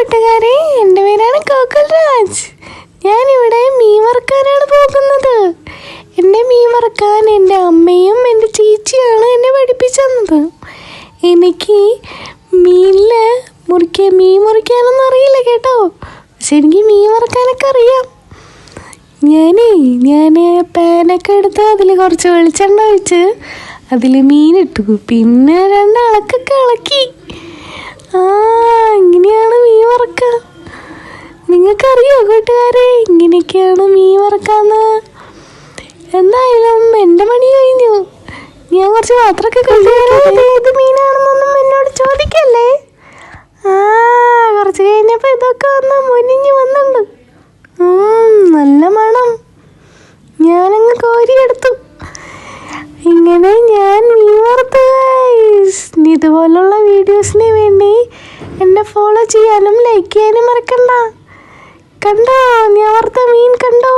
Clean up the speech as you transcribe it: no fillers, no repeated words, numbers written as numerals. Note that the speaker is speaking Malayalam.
കൂട്ടുകാരെ, എൻ്റെ പേരാണ് കോക്കൽ രാജ്. ഞാനിവിടെ മീൻ വറുക്കാനാണ് പോകുന്നത്. എൻ്റെ മീൻ വറുക്കാൻ എൻ്റെ അമ്മയും എൻ്റെ ചേച്ചിയാണ് എന്നെ പഠിപ്പിച്ചു തന്നത്. എനിക്ക് മീൻ മുറിക്കാനൊന്നും അറിയില്ല കേട്ടോ, പക്ഷെ എനിക്ക് മീൻ വറുക്കാനൊക്കെ അറിയാം. ഞാൻ പാനൊക്കെ എടുത്ത് അതിൽ കുറച്ച് വെളിച്ചെണ്ണ ഒഴിച്ച് അതിൽ മീനിട്ടു, പിന്നെ 2 ഇളക്കൊക്കെ ഇളക്കി. ഇങ്ങനെയാണ് മീൻ വറുക്കുക. നിങ്ങൾക്കറിയോ കൂട്ടുകാരെ, ഇങ്ങനെയൊക്കെയാണ് മീൻ വറുക്കാന്ന്? എന്തായാലും എൻ്റെ പണി കഴിഞ്ഞു. ഞാൻ കുറച്ച് പാത്രമൊക്കെ ഏത് മീനാണെന്നൊന്നും എന്നോട് ചോദിക്കല്ലേ. കുറച്ച് കഴിഞ്ഞപ്പോൾ ഇതൊക്കെ വന്ന് മുനിഞ്ഞ് വന്നിട്ടുണ്ട്. നല്ല മണം. ഞാനങ്ങ് കോരിയെടുത്തു. ഇങ്ങനെ ഞാൻ മീൻ വറുത്തു. ഇതുപോലുള്ള വീഡിയോസിന് വേണ്ടി എന്നെ ഫോളോ ചെയ്യാനും ലൈക്ക് ചെയ്യാനും മറക്കണ്ട. കണ്ടോ, ഞാൻ വറുത്ത മീൻ കണ്ടോ?